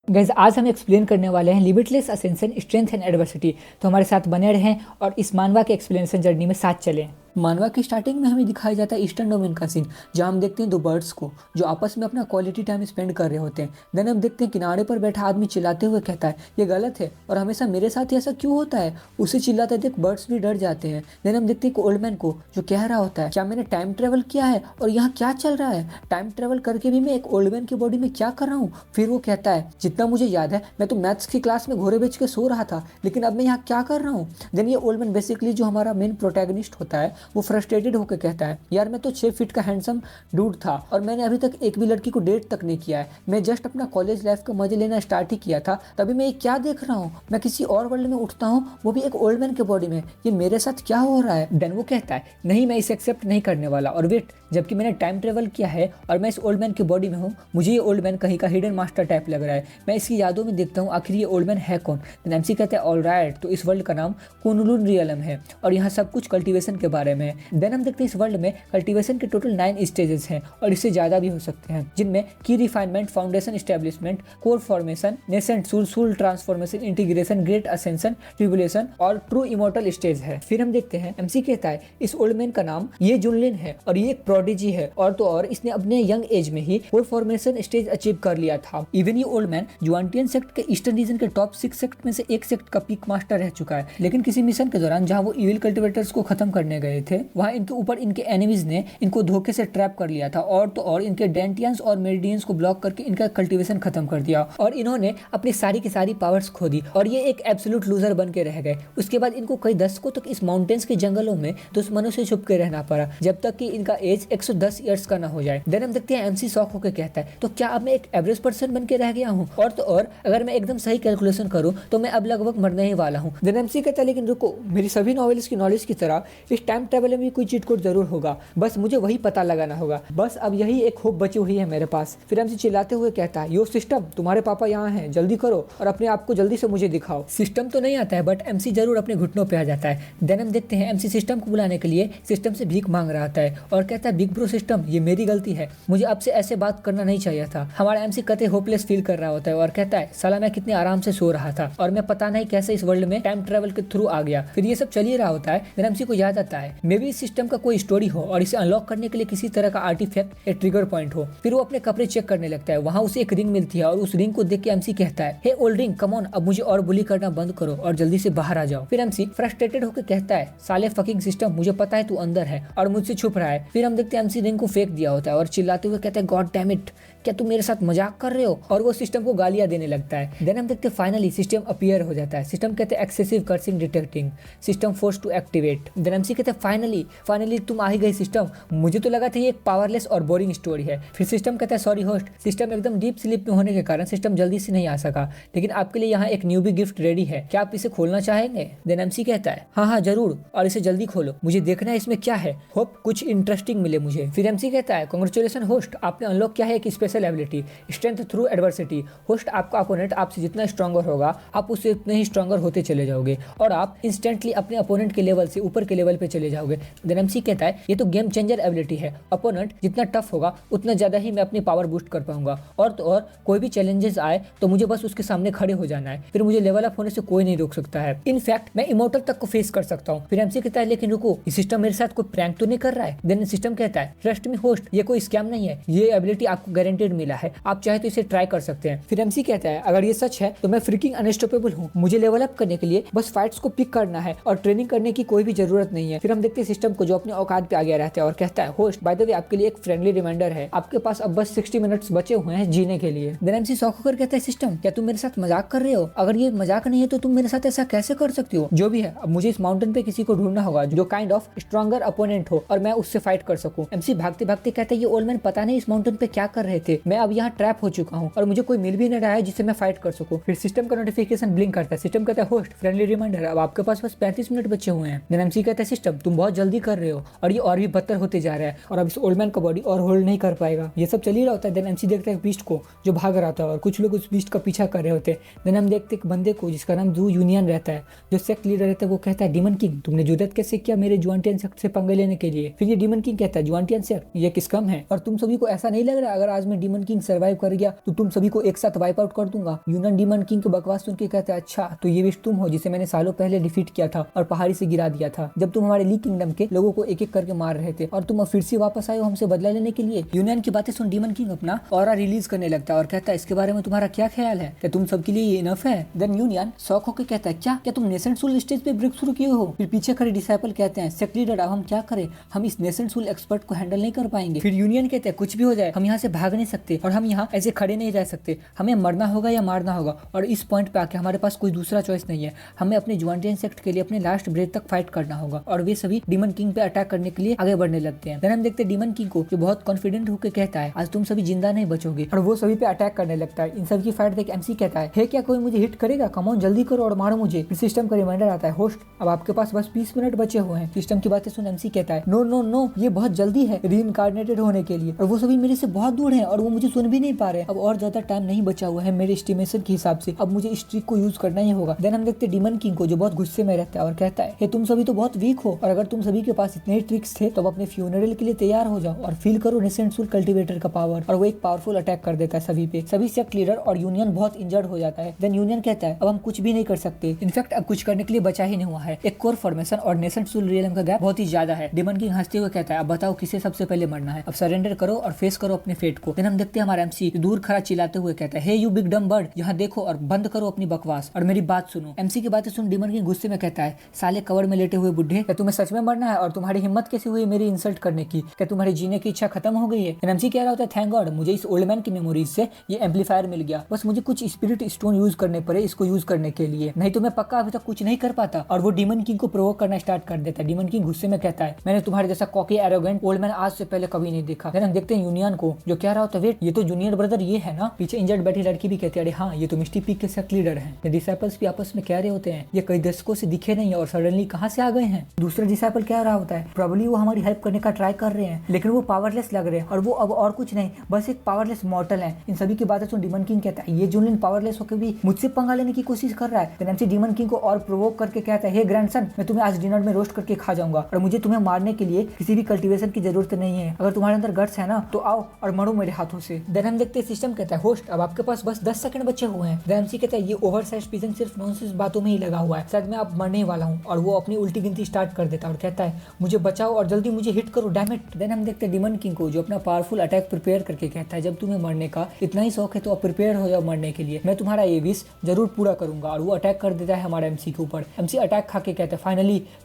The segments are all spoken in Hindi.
गाइस आज हम एक्सप्लेन करने वाले हैं limitless ascension strength and adversity. तो हमारे साथ बने रहें और इस मानवा के एक्सप्लेनेशन जर्नी में साथ चलें। मानवा की स्टार्टिंग में हमें दिखाया जाता है ईस्टर्न डोमेन का सीन, जहाँ हम देखते हैं दो बर्ड्स को जो आपस में अपना क्वालिटी टाइम स्पेंड कर रहे होते हैं। देन हम देखते हैं किनारे पर बैठा आदमी चिल्लाते हुए कहता है ये गलत है और हमेशा मेरे साथ ही ऐसा क्यों होता है। उसे चिल्लाते देख बर्ड्स भी डर जाते हैं। देन हम देखते हैं एक ओल्ड मैन को जो कह रहा होता है क्या मैंने टाइम ट्रेवल किया है और यहाँ क्या चल रहा है, टाइम ट्रेवल करके भी मैं एक ओल्ड मैन की बॉडी में क्या कर रहा हूँ। फिर वो कहता है जितना मुझे याद है मैं तो मैथ्स की क्लास में घोड़े बेच के सो रहा था, लेकिन अब मैं यहाँ क्या कर रहा हूँ। देन ये ओल्ड मैन बेसिकली जो हमारा मेन प्रोटैगनिस्ट होता है वो फ्रस्ट्रेटेड होकर कहता है यार मैं तो 6 फीट का हैंडसम डूड था और मैंने अभी तक एक भी लड़की को डेट तक नहीं किया है। मैं जस्ट अपना कॉलेज लाइफ का मजे लेना स्टार्ट ही किया था, तभी मैं ये क्या देख रहा हूँ। मैं किसी और वर्ल्ड में उठता हूँ, वो भी एक ओल्ड मैन के बॉडी में। ये मेरे साथ क्या हो रहा है। देन वो कहता है नहीं मैं इसे एक्सेप्ट नहीं करने वाला, और वेट जबकि मैंने टाइम ट्रेवल किया है और मैं इस ओल्ड मैन की बॉडी में हूँ, मुझे ये ओल्ड मैन कहीं का हिडन मास्टर टाइप लग रहा है। मैं इसकी यादों में देखता हूँ आखिर ये ओल्ड मैन है कौन। देन एमसी कहता है ऑलराइट, तो इस वर्ल्ड का नाम कुनलुन रियलम है और यहाँ सब कुछ कल्टीवेशन के बारे में है। देन हम देखते हैं इस वर्ल्ड में कल्टीवेशन के टोटल 9 स्टेजेस हैं और इससे ज़्यादा भी हो सकते हैं, जिनमें की refinement, foundation establishment, core formation, nascent soul transformation, integration, great ascension, tribulation और ट्रू इमोर्टल स्टेज है। फिर हम देखते हैं एमसी कहता है इस ओल्ड मैन का नाम ये जुनलिन है और ये एक प्रोडिजी है, और तो और इसने अपने यंग एज में ही कोर फॉर्मेशन स्टेज अचीव कर लिया था। इवन ये ओल्ड मैन जुआनटियन सेक्ट के ईस्टर्न रीजन के टॉप 6 सेक्ट में से एक सेक्ट का पीक मास्टर रह चुका है, लेकिन किसी मिशन के दौरान जहाँ वो इविल कल्टिवेटर्स को खत्म करने गए थे, वहाँ इनके ऊपर इनके एनिमीज ने इनको धोखे से ट्रैप कर लिया था, और तो और इनके डेंटियंस और मेरिडियंस को ब्लॉक करके इनका कल्टीवेशन खत्म कर दिया और इन्होंने अपनी सारी की सारी पावर्स खो दी और ये एक एब्सोल्यूट लूजर बन के रह गए। उसके बाद इनको कई दशकों तक इस माउंटेन्स के जंगलों में दुश्मनों से छुप के रहना पड़ा, जब तक कि इनका एज 110 ईयर्स का ना हो जाए। देन हम देखते हैं एमसी शॉक होकर कहता है तो क्या अब मैं एक एवरेज पर्सन बन के रह गया हूँ, और तो और अगर मैं एकदम सही कैलकुलेशन करूँ तो मैं अब लगभग मरने ही वाला हूँ। देन एमसी कहता है लेकिन रुको, मेरी सभी नॉवेल्स की नॉलेज की तरह इस टाइम ट्रेवल में भी कोई चीट कोड जरूर होगा, बस मुझे वही पता लगाना होगा, बस अब यही एक होप बची हुई है मेरे पास। फिर एमसी चिल्लाते हुए कहता है यो सिस्टम, तुम्हारे पापा यहाँ हैं, जल्दी करो और अपने आप को जल्दी से मुझे दिखाओ। सिस्टम तो नहीं आता है बट एमसी जरूर अपने घुटनों पे आ जाता है। देन हम देखते हैं एमसी सिस्टम को बुलाने के लिए सिस्टम से भीख मांग रहा था और कहता है बिग ब्रो सिस्टम ये मेरी गलती है, मुझे आपसे ऐसे बात करना नहीं चाहिए था। हमारा एमसी कतई होपलेस फील कर रहा होता है और कहता है साला मैं कितने आराम से सो रहा था और मैं पता नहीं कैसे इस वर्ल्ड में टाइम ट्रेवल के थ्रू आ गया। फिर ये सब चल ही रहा होता है। देन एमसी को याद आता है मे बी इस सिस्टम का कोई स्टोरी हो और इसे अनलॉक करने के लिए किसी तरह का आर्टिफैक्ट या ट्रिगर पॉइंट हो। फिर वो अपने कपड़े चेक करने लगता है, वहाँ उसे एक रिंग मिलती है और उस रिंग को देख के एमसी कहता है हे ओल्ड रिंग कम ऑन, अब मुझे और बुली करना बंद करो और जल्दी से बाहर आ जाओ। फिर एमसी फ्रस्ट्रेटेड होकर कहता है साले फकिंग सिस्टम, मुझे पता है तू अंदर है और मुझसे छुप रहा है। फिर हम देखते हैं एमसी रिंग को फेंक दिया होता है और चिल्लाते हुए कहते हैं गॉड डैम इट, क्या तुम मेरे साथ मजाक कर रहे हो, और वो सिस्टम को गालियां देने लगता है। देन हम देखते हैं फाइनली सिस्टम अपीयर हो जाता है। सिस्टम कहते हैं excessive cursing detecting, system force to activate. Then MC कहते हैं फाइनली तुम आ ही गई सिस्टम, मुझे तो लगा था ये एक पावरलेस और बोरिंग स्टोरी है। फिर सिस्टम कहता है सॉरी होस्ट, सिस्टम एकदम डीप स्लीप में होने के कारण सिस्टम जल्दी से नहीं आ सका, लेकिन आपके लिए यहाँ एक न्यूबी गिफ्ट रेडी है, क्या आप इसे खोलना चाहेंगे। देन एमसी कहता है हाँ जरूर, और इसे जल्दी खोलो, मुझे देखना है इसमें क्या है, होप कुछ इंटरेस्टिंग मिले मुझे। फिर एमसी कहता है कांग्रेचुलेशन होस्ट, आपने अनलॉक किया है एक special ability strength through adversity. Host आपका अपोनेंट आपसे जितना स्ट्रॉन्गर होगा आप उससे उतने ही स्ट्रॉन्गर होते चले जाओगे और आप इंस्टेंटली अपने अपोनेंट के लेवल से ऊपर के लेवल पे चले जाओगे। देन एमसी कहता है ये तो गेम चेंजर एबिलिटी है, अपोनेंट जितना टफ होगा उतना ज्यादा ही मैं अपनी पावर बूस्ट कर पाऊंगा, और तो और कोई भी चैलेंजेस आए तो मुझे बस उसके सामने खड़े हो जाना है, फिर मुझे लेवल अप होने से कोई नहीं रोक सकता है। इनफैक्ट मैं इमोर्टल तक को फेस कर सकता हूँ। फिर एमसी कहता है लेकिन रुको, ये सिस्टम मेरे साथ कोई प्रैंक तो नहीं कर रहा है। देन सिस्टम कहता है ट्रस्ट मी होस्ट, ये कोई स्कैम नहीं है, ये एबिलिटी आपको गारंटेड मिला है, आप चाहे तो इसे ट्राई कर सकते हैं। फिर एमसी कहता है अगर ये सच है तो मैं फ्रीकिंग अनस्टॉपेबल हूँ, मुझे लेवल अप करने के लिए बस फाइट्स को पिक करना है और ट्रेनिंग करने की कोई भी जरूरत नहीं है। फिर हम देखते हैं सिस्टम को जो अपने औकात पे आ गया रहता है और कहता है होस्ट बाय द वे आपके लिए एक फ्रेंडली रिमाइंडर है, आपके पास अब बस 60 मिनट्स बचे हुए हैं जीने के लिए। देन एमसी शॉक होकर कहता है सिस्टम क्या तुम मेरे साथ मजाक कर रहे हो, अगर ये मजाक नहीं है तो तुम मेरे साथ ऐसा कैसे कर सकती हो। जो भी है अब मुझे इस माउंटेन पे किसी को ढूंढना होगा जो काइंड ऑफ स्ट्रॉन्गर अपोनेंट हो और मैं उससे फाइट कर सकूं। एमसी भागते भागते कहता है ये ओल्ड मैन पता नहीं इस माउंटेन पे क्या कर रहे थे, मैं अब यहाँ ट्रैप हो चुका हूँ और मुझे कोई मिल भी नहीं रहा है जिससे मैं फाइट कर सकूं। फिर सिस्टम का नोटिफिकेशन ब्लिंक करता है। सिस्टम कहता है होस्ट फ्रेंडली रिमाइंडर, अब आपके पास बस 35 मिनट बचे हुए हैं। देन एमसी कहता है सिस्टम तुम बहुत जल्दी कर रहे हो और ये और भी बदतर होते जा रहा है और अब इस ओल्ड मैन का बॉडी और होल्ड नहीं कर पाएगा। ये सब चल ही रहा होता है। देन एमसी देखता है बीस्ट को जो भाग रहा था और कुछ लोग उस बीस्ट का पीछा कर रहे होते हैं। देन हम देखते एक बंदे को जिसका नाम जू यूनियन रहता है, जो सेक्ट लीडर रहता है। वो कहता है डीमन किंग तुमने जुदत कैसे किया मेरे जुआनटियन सेक्ट से पंगे लेने के लिए। फिर ये डीमन किंग कहता है जुआनटियन सेक्ट ये किस कम है और तुम सभी को ऐसा नहीं लग रहा अगर आज मैं यूनियन डीमन किंग सर्वाइव कर गया तो तुम सभी को एक साथ वाइप आउट कर दूंगा। यूनियन डीमन किंग की बकवास सुन के कहता है अच्छा तो ये विश तुम हो जिसे मैंने सालों पहले डिफीट किया था और पहाड़ी से गिरा दिया था जब तुम हमारे ली किंगडम के लोगों को एक एक करके मार रहे थे और तुम अब फिर से वापस आए हो हमसे बदला लेने के लिए। यूनियन की बातें सुन डीमन किंग अपना ऑरा रिलीज करने लगता है और कहता है इसके बारे में तुम्हारा क्या ख्याल है, क्या तुम सबके लिए ये इनफ है? देन यूनियन शॉक होकर कहता है क्या तुम नेसेंट सोल स्टेज पे ब्रेक थ्रू किए हो? फिर पीछे खड़े डिसाइपल कहते हैं सेक्ट लीडर अब हम क्या करें, हम इस नेसेंट सोल एक्सपर्ट को हैंडल नहीं कर पाएंगे। फिर यूनियन कहते हैं कुछ भी हो जाए हम यहाँ से भाग नहीं सकते और हम यहाँ ऐसे खड़े नहीं रह सकते, हमें मरना होगा या मारना होगा और इस पॉइंट पे आके हमारे पास कोई दूसरा चॉइस नहीं है, हमें अपने जुआनटियन सेक्ट के लिए अपने लास्ट ब्रेथ तक फाइट करना होगा। और वे सभी डीमन किंग पे अटैक करने के लिए आगे बढ़ने लगते हैं। देन हम देखते हैं डीमन किंग को जो बहुत कॉन्फिडेंट होकर कहता है आज तुम सभी जिंदा नहीं बचोगे और वो सभी पे अटैक करने लगता है। इन सब की फाइट देख एमसी कहता है क्या कोई मुझे हिट करेगा, कम ऑन जल्दी करो और मारो मुझे। फिर सिस्टम का रिमाइंडर आता है होस्ट अब आपके पास बस 20 मिनट बचे हुए हैं। सिस्टम की बातें सुन एमसी कहता है नो नो नो ये बहुत जल्दी है रीइंकार्नेटेड होने के लिए और वो सभी मेरे से बहुत दूर हैं और वो मुझे सुन भी नहीं पा रहे। अब और ज्यादा टाइम नहीं बचा हुआ है मेरे एस्टिमेशन के हिसाब से, अब मुझे इस ट्रिक को यूज करना ही होगा। देन हम देखते हैं डीमन किंग को जो बहुत गुस्से में रहता है और कहता है तुम सभी तो बहुत वीक हो और अगर तुम सभी के पास इतने ट्रिक्स थे तो अब अपने फ्यूनरल के लिए तैयार हो जाओ और फील करो नेसेंट सोल कल्टीवेटर का पावर। और वो एक पावरफुल अटैक कर देता है सभी पे, सभी सेक्ट लीडर और यूनियन बहुत इंजर्ड हो जाता है। देन यूनियन कहता है अब हम कुछ भी नहीं कर सकते, इनफैक्ट अब कुछ करने के लिए बचा ही नहीं हुआ है, एक कोर फॉर्मेशन और नेसेंट सोल रियलम का गैप बहुत ही ज्यादा है। डीमन किंग हंसते हुए कहता है अब बताओ किसे सबसे पहले मरना है, अब सरेंडर करो और फेस करो अपने फेट को। देन हम देखते हैं हमारा एमसी दूर खड़ा चिल्लाते हुए कहता है हे यू बिग डम बर्ड यहाँ देखो और बंद करो अपनी बकवास और मेरी बात सुनो। एमसी की बातें सुन डीमन किंग गुस्से में कहता है साले कवर में लेटे हुए बुढ़े क्या तुम्हें सच में मरना है और तुम्हारी हिम्मत कैसे हुई मेरी इंसल्ट करने की, क्या तुम्हारी जीने की इच्छा खत्म हो गई है? एमसी कह रहा होता है थैंक गॉड मुझे इस ओल्ड मैन की मेमोरीज से ये एम्पलीफायर मिल गया, बस मुझे कुछ स्पिरिट स्टोन यूज करने पड़े इसको यूज करने के लिए, नहीं तो मैं पक्का अभी तक कुछ नहीं कर पाता। और वो डीमन किंग को प्रोवोक करना स्टार्ट कर देता है। डीमन किंग गुस्से में कहता है मैंने तुम्हारे जैसा कॉकी एरोगेंट ओल्ड मैन आज से पहले कभी नहीं देखा। हम देखते हैं यूनियन को जो कह रहा होता है वेट ये तो जूनियर ब्रदर ये है ना। पीछे इंजर्ड बैठी लड़की भी कहती है अरे हाँ ये तो मिस्टी पीक के सेक्ट लीडर हैं। डिसाइपल्स भी आपस में कह रहे होते हैं ये कई दशकों से दिखे नहीं और सडनली कहाँ से आ गए हैं। दूसरा डिसाइपल कह रहा होता है प्रोबेबली वो हमारी हेल्प करने का ट्राई कर रहे हैं लेकिन वो पावरलेस लग रहे हैं और वो अब और कुछ नहीं बस एक पावरलेस मॉर्टल है। इन सभी की बातें सुन डीमन किंग कहता है ये जूनियन पावरलेस होकर भी मुझसे पंगा लेने की कोशिश कर रहा है। एमसी डीमन किंग को और प्रोवोक करके कहता है हे ग्रैंडसन मैं तुम्हें आज डिनर में रोस्ट करके खा जाऊंगा और मुझे तुम्हें मारने के लिए किसी भी कल्टीवेशन की जरूरत नहीं है, अगर तुम्हारे अंदर गट्स है ना तो आओ और मरो मेरे हाथों से। देन हम देखते हैं सिस्टम कहता है होस्ट अब आपके पास बस 10 सेकंड बचे हुए हैं। देन एमसी कहता है ये ओवरसाइज पिजन सिर्फ नॉनसेंस बातों में ही लगा हुआ है, शायद मैं अब मरने वाला हूँ और वो अपनी उल्टी गिनती स्टार्ट कर देता है और कहता है मुझे बचाओ और जल्दी मुझे हिट करो डैम इट। देन हम देखते हैं डीमन किंग को जो अपना पावरफुल अटैक प्रिपेयर करके कहता है जब तुम्हें मरने का इतना ही शौक है तो आप प्रिपेयर हो जाओ मरने के लिए, मैं तुम्हारा ये विश जरूर पूरा करूंगा। और वो अटैक कर देता है हमारा एमसी के ऊपर। एमसी अटैक खा के कहता है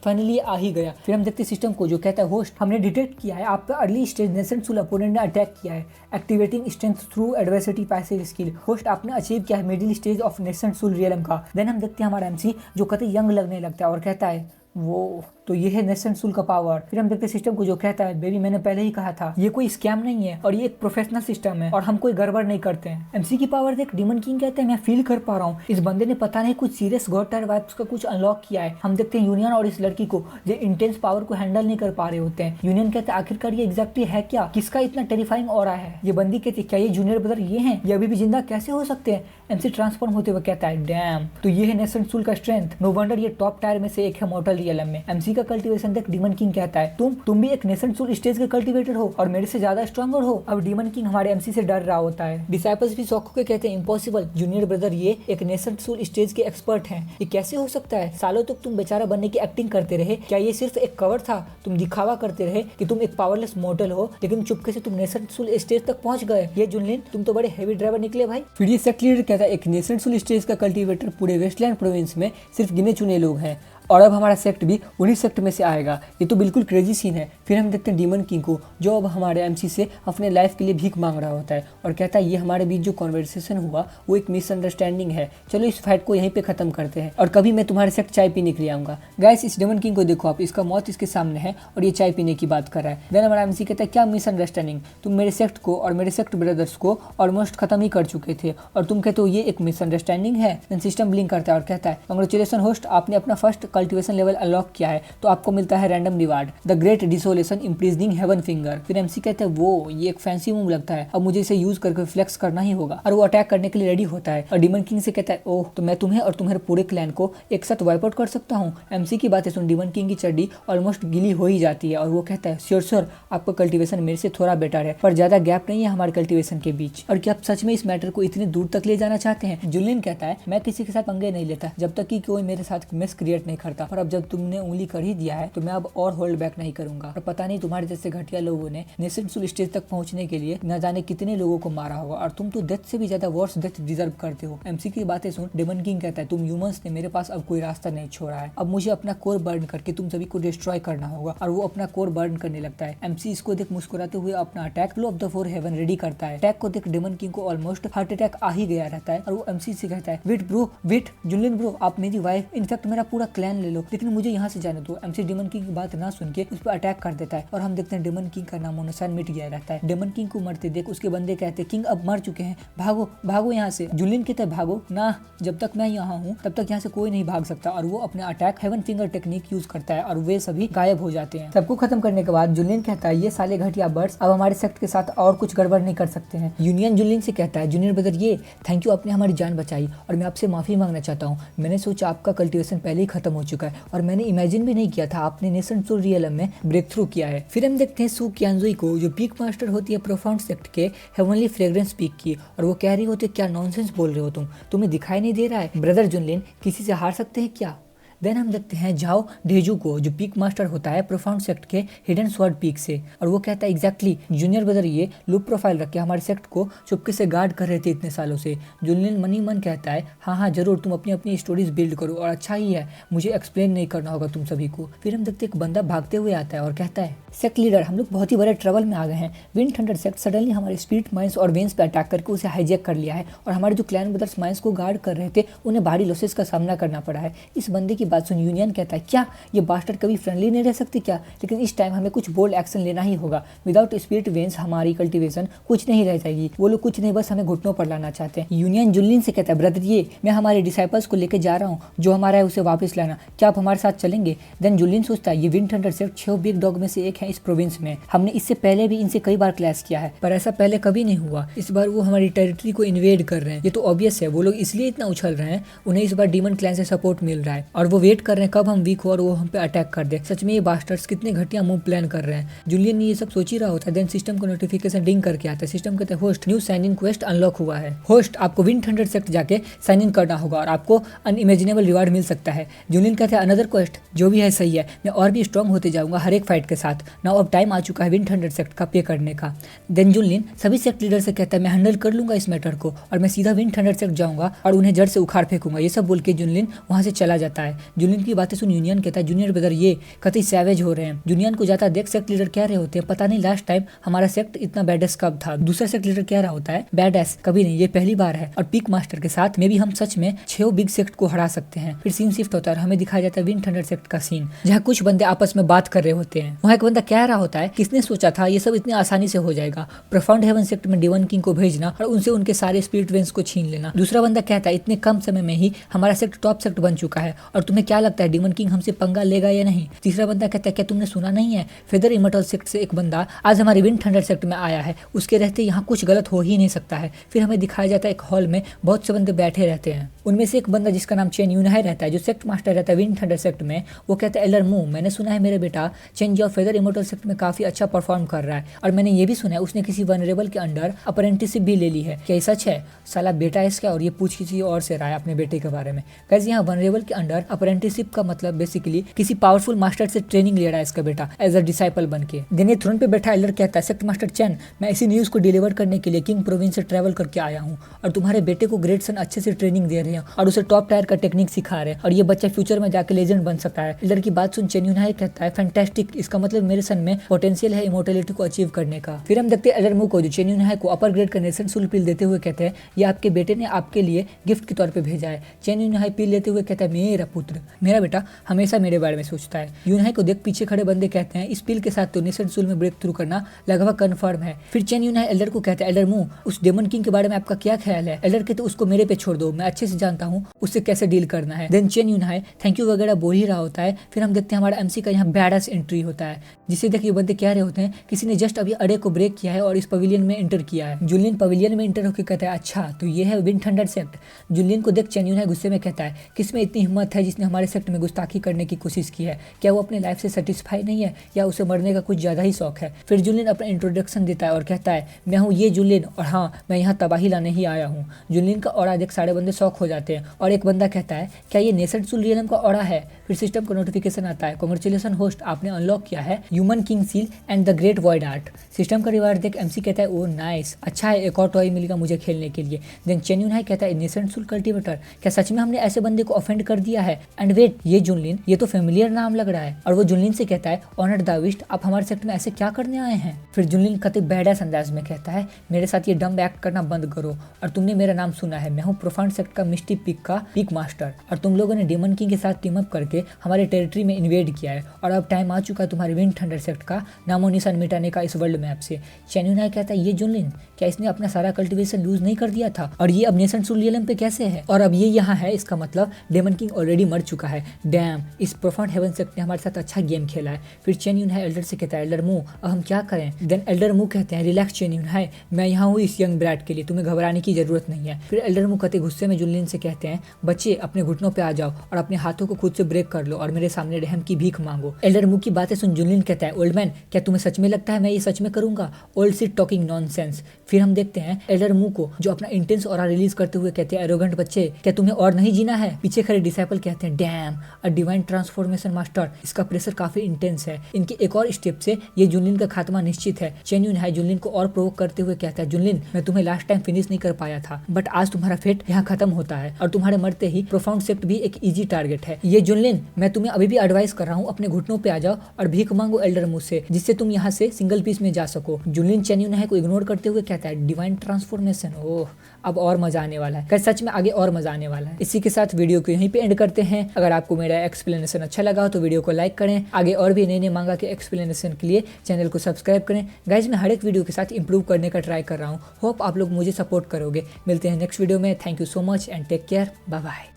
फाइनली आ ही गया। फिर हम देखते हैं सिस्टम को जो कहता है होस्ट हमने डिटेक्ट किया है आप पे early stage nascent soul opponent ने अटैक किया है, activating strength through adversity passive skill. Host आपने अचीव किया है middle stage of nascent soul realm का। देन हम देखते हैं हमारा एमसी जो कतई यंग लगने लगता है और कहता है वो तो ये है नेसेंट सोल का पावर। फिर हम देखते सिस्टम को जो कहता है बेबी मैंने पहले ही कहा था ये कोई स्कैम नहीं है और ये एक प्रोफेशनल सिस्टम है और हम कोई गड़बड़ नहीं करते हैं। एमसी की पावर देख डीमन किंग कहते हैं मैं फील कर पा रहा हूँ इस बंदे ने पता नहीं कुछ सीरियस गॉड टायर वाइब्स का कुछ अनलॉक किया है। हम देखते हैं यूनियन और इस लड़की को जो इंटेंस पावर को हैंडल नहीं कर पा रहे होते हैं। यूनियन कहते हैं आखिरकार ये एग्जैक्टली है क्या, किसका इतना टेरिफाइंग ऑरा है। ये बंदी कहती है क्या ये जूनियर ब्रदर ये हैं, ये अभी भी जिंदा कैसे हो सकते हैं। एमसी ट्रांसफॉर्म होते हुए कहता है डैम तो ये है नेसेंट सोल का स्ट्रेंथ, नो वंडर ये टॉप टायर में से एक है मॉर्टल रियलम में। एमसी का कल्टीवेशन देख डीमन किंग कहता है तुम भी एक नेसेंट सोल स्टेज के कल्टीवेटर हो और मेरे से ज्यादा स्ट्रॉन्गर हो। अब डीमन किंग हमारे एमसी से डर रहा होता है। डिसाइपल्स भी शौक के कहते हैं इम्पॉसिबल जूनियर ब्रदर ये एक नेसेंट सोल स्टेज के एक्सपर्ट हैं, ये कैसे हो सकता है। सालों तक तुम बेचारा बनने की एक्टिंग करते रहे, क्या ये सिर्फ एक कवर था, तुम दिखावा करते रहे कि तुम एक पावरलेस मॉर्टल हो लेकिन चुपके से तुम नेसेंट सोल स्टेज तक पहुंच गए। ये जुनलिन तुम तो बड़े हेवी ड्राइवर निकले भाई। फिर ये सेक्ट लीडर कहता है एक नेसेंट सोल स्टेज का कल्टीवेटर पूरे वेस्टलैंड प्रोविंस में सिर्फ गिने चुने लोग हैं और अब हमारा सेक्ट भी उन्हीं सेक्ट में से आएगा, ये तो बिल्कुल क्रेजी सीन है। फिर हम देखते हैं डीमन किंग को जो अब हमारे एमसी से अपने लाइफ के लिए भीख मांग रहा होता है और कहता है ये हमारे बीच जो कॉन्वर्सेशन हुआ वो एक मिसअंडरस्टैंडिंग है, चलो इस फाइट को यहीं पे खत्म करते हैं और कभी मैं तुम्हारे सेक्ट चाय पीने के लिए आऊंगा। गाइस इस डीमन किंग को देखो आप, इसका मौत इसके सामने है और ये चाय पीने की बात कर रहा है। देन हमारा एमसी कहता है क्या मिसअंडरस्टैंडिंग, तुम मेरे सेक्ट को और मेरे सेक्ट ब्रदर्स को ऑलमोस्ट खत्म ही कर चुके थे और तुम कहते हो ये एक मिसअंडरस्टैंडिंग है। देन सिस्टम ब्लिंक करता है और कहता है कांग्रेचुलेशन होस्ट आपने अपना फर्स्ट कल्टिवेशन लेवल अनलॉक किया है तो आपको मिलता है random reward, the great desolation imprisoning heaven finger. फिर एमसी कहते हैं वो ये एक फैंसी मूव लगता है, अब मुझे इसे यूज करके फ्लेक्स करना ही होगा, और वो अटैक करने के लिए रेडी होता है। और डिमन किंग से कहता है ओह तो मैं तुम्हें और तुम्हारे पूरे क्लैन को एक साथ वाइप आउट कर सकता हूँ। एमसी की बातें सुन डिमन किंग की चड्डी ऑलमोस्ट गीली हो ही जाती है और वो कहता है श्योर श्योर आपका कल्टिवेशन मेरे से थोड़ा बेटर है, पर ज्यादा गैप नहीं है हमारे कल्टिवेशन के बीच, और क्या आप सच में इस मैटर को इतनी दूर तक ले जाना चाहते हैं। जुलियन कहता है मैं किसी के साथ पंगे नहीं लेता जब तक कि कोई मेरे साथ मिस क्रिएट नहीं करता, और अब जब तुमने उंगली कर ही दिया है तो मैं अब और होल्ड बैक नहीं करूंगा। और पता नहीं तुम्हारे जैसे घटिया लोगों ने नेसेंसुल स्टेज तक पहुंचने के लिए न जाने कितने लोगों को मारा होगा, और तुम तो डेथ से भी ज्यादा वर्स डेथ डिजर्व करते हो। एमसी की बातें सुन डेमन किंग कहता है तुम ह्यूमंस ने मेरे पास अब कोई रास्ता नहीं छोड़ा है, अब मुझे अपना कोर बर्न करके तुम सभी को डिस्ट्रॉय करना होगा, और वो अपना कोर बर्न करने लगता है। एमसी इसको देख मुस्कुराते हुए अपना attack flow of the four heaven ready करता है। अटैक को देख डेमन किंग को ऑलमोस्ट हार्ट अटैक आ ही गया रहता है, और वो एमसी से कहता है wait bro wait Julian bro आप मेरी वाइफ इनफैक्ट मेरा पूरा क्लैन ले लो, लेकिन मुझे यहाँ से जाने दो। एमसी डेमन किंग की बात ना सुन के उस पर अटैक कर देता है, और हम देखते हैं डेमन किंग का नामो निशान मिट गया रहता है। डेमन किंग को मरते देख उसके बंदे कहते हैं किंग अब मर चुके हैं, भागो भागो यहाँ से। जुलियन कहता है भागो ना, जब तक मैं यहाँ हूँ तब तक यहाँ से कोई नहीं भाग सकता, और वो अपने attack heaven finger technique use करता है और वे सभी गायब हो जाते हैं। सबको खत्म करने के बाद जुलियन कहता है ये साले घटिया बर्ड्स अब हमारे सेक्ट के साथ और कुछ गड़बड़ नहीं कर सकते हैं। यूनियन जुलियन से कहता है जूनियर ब्रदर ये थैंक यू आपने हमारी जान बचाई, और मैं आपसे माफी मांगना चाहता हूँ। मैंने सोचा आपका कल्टिवेशन पहले ही खत्म हो चुका है, और मैंने इमेजिन भी नहीं किया था आपने नेसेंसुल रियलम में ब्रेक थ्रू किया है। फिर हम देखते हैं सू क्यानजुई को जो पीक मास्टर होती है प्रोफाउंड सेक्ट के हेवनली फ्रेग्रेंस पीक की, और वो कह रही होती है क्या नॉनसेंस बोल रहे हो तुम्हें दिखाई नहीं दे रहा है ब्रदर जुनलिन किसी से हार सकते हैं क्या। देन हम देखते हैं झाओ ढेजू को जो पीक मास्टर होता है प्रोफाउंड सेक्ट के हिडन स्वॉर्ड पीक से, और वो कहता है एग्जैक्टली जूनियर ब्रदर ये लूप प्रोफाइल रख के हमारे सेक्ट को चुपके से गार्ड कर रहे थे इतने सालों से। जुलियन मनी मन कहता है हाँ जरूर तुम अपनी अपनी स्टोरीज बिल्ड करो और अच्छा ही है, मुझे एक्सप्लेन नहीं करना होगा तुम सभी को। फिर हम देखते एक बंदा भागते हुए आता है और कहता है सेक्ट लीडर हम लोग बहुत ही बड़े ट्रबल में आ गए हैं, विंड थंडर सेक्ट सडनली हमारे स्पिरिट माइंस और वेन्स पे अटैक करके उसे हाईजैक कर लिया है, और हमारे जो क्लैन ब्रदर्स माइंस को गार्ड कर रहे थे उन्हें भारी लॉसेस का सामना करना पड़ा है। इस बंदे की बात सुन यूनियन कहता है क्या ये बास्टर्ड कभी फ्रेंडली नहीं रह सकती क्या, लेकिन इस टाइम हमें कुछ बोल्ड एक्शन लेना ही होगा, विदाउट स्पिरिट वेन्स हमारी कल्टिवेशन कुछ नहीं रह जाएगी। वो लोग कुछ नहीं बस हमें घुटनों पर लाना चाहते हैं। यूनियन जुलियन से कहता है ब्रदर ये मैं हमारे डिसाइपल्स को लेकर जा रहा हूँ, जो हमारा है उसे वापस लाना, क्या आप हमारे साथ चलेंगे। देन जुलियन सोचता है ये wind thunder sect 6 big dog में से एक है इस प्रोविंस में, हमने इससे पहले भी इनसे कई बार क्लैश किया है पर ऐसा पहले कभी नहीं हुआ, इस बार वो हमारी टेरिटरी को इन्वेड कर रहे हैं, ये तो ऑब्वियस है वो लोग इसलिए इतना उछल रहे हैं, उन्हें इस बार डीमन क्लैन से सपोर्ट मिल रहा है और वो वेट कर रहे हैं कब हम वीक हो और वो हम पे अटैक कर दे। सच में ये बास्टर्ड्स कितने घटिया मूव प्लान कर रहे हैं। जुलियन ने ये सब सोच ही रहा होता है, देन सिस्टम को नोटिफिकेशन डिंग करके आता है। सिस्टम कहते हैं host new sign in quest unlock हुआ है, होस्ट आपको विंड थंडर सेक्ट जाके साइन इन करना होगा और आपको अनइमेजिनेबल रिवार्ड मिल सकता है। जुलियन कहते हैं अनदर क्वेस्ट, जो भी है सही है, मैं और भी स्ट्रॉन्ग होते जाऊंगा हर एक फाइट के साथ, नाउ अब टाइम आ चुका है विंड थंडर सेक्ट का पे करने का। देन जुलियन सभी सेक्ट लीडर से कहता है मैं हैंडल कर लूंगा इस मैटर को और मैं सीधा विंड थंडर सेक्ट जाऊंगा और उन्हें जड़ से उखाड़ फेंकूंगा। ये सब बोल के जुलियन वहां से चला जाता है। जुलियन की बातें सुन यूनियन कहता है जूनियर ब्रदर ये कतई सैवेज हो रहे हैं। जुलियन को जाता देख सेक्ट लीडर कह रहे होते हैं पता नहीं लास्ट टाइम हमारा सेक्ट इतना बैडेस कब था। दूसरा सेक्ट लीडर कह रहा होता है बैडेस कभी नहीं, ये पहली बार है और पीक मास्टर के साथ में भी हम सच में 6 बिग सेक्ट को हरा सकते हैं। फिर सीन शिफ्ट होता है और हमें दिखाया जाता है विंड थंडर सेक्ट का सीन, जहाँ कुछ बंदे आपस में बात कर रहे होते हैं। वहाँ एक बंदा कह रहा होता है किसने सोचा था ये सब इतनी आसानी से हो जाएगा, प्रोफाउंड हेवन सेक्ट में डिवन किंग को भेजना और उनसे उनके सारे स्पिरिट वेंस को छीन लेना। दूसरा बंदा कहता है इतने कम समय में ही हमारा सेक्ट टॉप सेक्ट बन चुका है और तुम्हें क्या लगता है डिमन किंग हमसे पंगा लेगा या नहीं। तीसरा बंदा कहता है क्या तुमने सुना नहीं है फेदर इमोर्टल सेक्ट से एक बंदा आज हमारे विंड थंडर सेक्ट में आया है, उसके रहते यहाँ कुछ गलत हो ही नहीं सकता है। फिर हमें दिखाया जाता है एक हॉल में बहुत से बंदे बैठे रहते हैं, उनमें से एक बंदा जिसका नाम चेन यूनहाई रहता है जो सेक्ट मास्टर रहता है विंड थंडर सेक्ट में, वो कहता है एलर मू मैंने सुना है मेरे बेटा चेन जो फेदर इमोर्टल सेक्ट में काफी अच्छा परफॉर्म कर रहा है और मैंने ये भी सुना है उसने किसी वनरेबल के अंडर अप्रेंटिसशिप भी ले ली है, क्या ये सच है। साला बेटा इसका और ये पूछ किसी और से रहा है अपने बेटे के बारे में। कैसे यहाँ वनरेबल के अंडर अप्रेंटिसशिप का मतलब बेसिकली किसी पावरफुल मास्टर से ट्रेनिंग ले रहा है इसका बेटा एज अ डिसाइपल बन के। दिन थ्रोन पे बैठा एलर कहता है सेक्ट मास्टर चेन मैं इसी न्यूज को डिलीवर करने के लिए किंग प्रोविंस से ट्रैवल करके आया हूँ और तुम्हारे बेटे को ग्रेट सन अच्छे से ट्रेनिंग दे रहे हैं और उसे टॉप टायर का टेक्निक सिखा रहे हैं और ये बच्चा फ्यूचर में जाकर लेजेंड बन सकता है। एलर की बात सुन चेन यूनहाई कहता है फैंटास्टिक, इसका मतलब मेरे सन में पोटेंशियल है इमोर्टलिटी को अचीव करने का। फिर हम देखते हैं एलर मू को जो चेन यूनहाई को अपर ग्रेड का नेसेंसुल पिल देते हुए कहते हैं ये आपके बेटे ने आपके लिए गिफ्ट के तौर पे भेजा है। चेन यूनहाई पिल लेते हुए कहता है मेरा पुत्र पुत्र। मेरा बेटा हमेशा मेरे बारे में सोचता है। यूनहाई को देख पीछे खड़े बंदे कहते हैं इस पील के साथ तो नेसेंसुल में ब्रेक थ्रू करना लगभग कन्फर्म है। फिर चेन यूनहाई एल्डर को कहता है एल्डर मू, उस डेमन किंग के बारे में आपका क्या ख्याल है? एल्डर कहते उसको मेरे पे छोड़ दो, मैं अच्छे से जानता हूँ उससे कैसे डील करना है। देन चेन यूनहाई थैंक यू वगैरह बोल ही रहा होता है। फिर हम देखते हैं हमारा एमसी का यहाँ बैडस एंट्री होता है, जिसे देख ये बंदे कह रहे होते हैं किसी ने जस्ट अभी अरे को ब्रेक किया है और इस पवेलियन में एंटर किया है। जुलियन पवेलियन में एंटर होकर कहता है अच्छा तो ये है विंड थंडर सेक्ट। जुलियन को देख चेन यूनहाई गुस्से में कहता है किसमें इतनी हिम्मत है जिसने हमारे सेक्ट में गुस्ताखी करने की कोशिश की है? क्या वो अपने लाइफ से सेटिस्फाई नहीं है या उसे मरने का कुछ ज्यादा ही शौक है? फिर जुलियन अपना इंट्रोडक्शन देता है और कहता है मैं हूँ ये जुलियन और हाँ मैं यहाँ तबाही लाने ही आया हूँ। जुलियन का ऑरा देख सारे बंदे शौक हो जाते हैं और एक बंदा कहता है क्या ये नेसेंसुल रियलम का ऑरा है? फिर सिस्टम का नोटिफिकेशन आता है कांग्रेचुलेशन होस्ट, आपने अनलॉक किया है human king seal and the great void art. System का रिवार्ड देख एमसी कहता है ओ नाइस, अच्छा है एक और टॉय मिलेगा मुझे खेलने के लिए। देन चेन यूनहाई कहता है नेसेंसुल कल्टीवेटर, क्या सच में हमने ऐसे बंदे को ऑफेंड कर दिया है? एंड वेट ये जुनलिन, ये तो फेमिलियर नाम लग रहा है। और वो जुनलिन से कहता है ऑनर दाविस्ट आप हमारे सेक्टर में ऐसे क्या करने आए हैं? फिर जुनलिन कते बैडस अंदाज में कहता है मेरे साथ ये डम्ब एक्ट करना बंद करो और तुमने मेरा नाम सुना है, मैं हूँ प्रोफाउंड सेक्ट का मिस्टी पिक का पिक मास्टर और तुम लोगों ने डेमन किंग के साथ टीम अप करके हमारे टेरिटरी में इन्वेड किया है और अब टाइम आ चुका है तुम्हारे विंड थंडर सेक्ट का नामो निशान मिटाने का इस वर्ल्ड मैप से। चेन यूनहाई कहता है ये जुनलिन, क्या इसने अपना सारा कल्टीवेशन लूज नहीं कर दिया था और ये अब नेसेंसुल रियलम पे कैसे है और अब ये यहाँ है? इसका मतलब डेमन किंग ऑलरेडी मर चुका है। डैम, इस प्रोफाउंड हेवन सेक्ट ने हमारे साथ अच्छा गेम खेला है। फिर चेन यूनहाई एल्डर से कहता है एल्डर मू अब हम क्या करें? देन एल्डर मू कहते हैं रिलैक्स चेन यूनहाई, मैं यहाँ हूँ इस यंग ब्रैड के लिए, तुम्हें घबराने की जरूरत नहीं है। फिर एल्डर मू कहते गुस्से में जुनलिन से कहते हैं बच्चे अपने घुटनों पे आ जाओ और अपने हाथों को खुद से ब्रेक कर लो और मेरे सामने रहम की भीख मांगो। एल्डर मू की बातें सुन जुनलिन कहता है ओल्ड मैन क्या तुम्हें सच में लगता है मैं ये सच में करूंगा? Old shit talking nonsense. फिर हम देखते हैं एल्डर मू को जो अपना इंटेंस ऑरा रिलीज करते हुए कहते हैं एरोगेंट बच्चे क्या तुम्हें और नहीं जीना है? पीछे खड़े डिसाइपल कहते हैं dam a divine transformation master, इसका प्रेशर काफी इंटेंस है, इनके एक और स्टेप से ये जुनलिन का खात्मा निश्चित है। चेन यूनहाई जुनलिन को और प्रोवोक करते हुए कहता है जुनलिन मैं तुम्हें लास्ट टाइम फिनिश नहीं कर पाया था बट आज तुम्हारा फेट यहाँ खत्म होता है और तुम्हारे मरते ही प्रोफाउंड सेक्ट भी एक इजी टारगेट है। ये जुनलिन मैं तुम्हें अभी भी एडवाइस कर रहा हूँ अपने घुटनों पे आ जाओ और भीख मांगो एल्डर मू से जिससे तुम यहाँ से सिंगल पीस में जा सको। जुनलिन चेन यूनहाई को इग्नोर करते हुए कहता है डिवाइन ट्रांसफॉर्मेशन, ओह अब और मजा आने वाला है, सच में आगे और मजा आने वाला है। इसी के साथ वीडियो को यहीं पे एंड करते हैं। अगर आपको मेरा एक्सप्लेनेशन अच्छा लगा हो तो वीडियो को लाइक करें, आगे और भी नए नए मांगा के एक्सप्लेनेशन के लिए चैनल को सब्सक्राइब करें। गाइज मैं हर एक वीडियो के साथ इंप्रूव करने का ट्राई कर रहा हूँ, होप आप लोग मुझे सपोर्ट करोगे। मिलते हैं नेक्स्ट वीडियो में, thank you so much and take care, bye bye.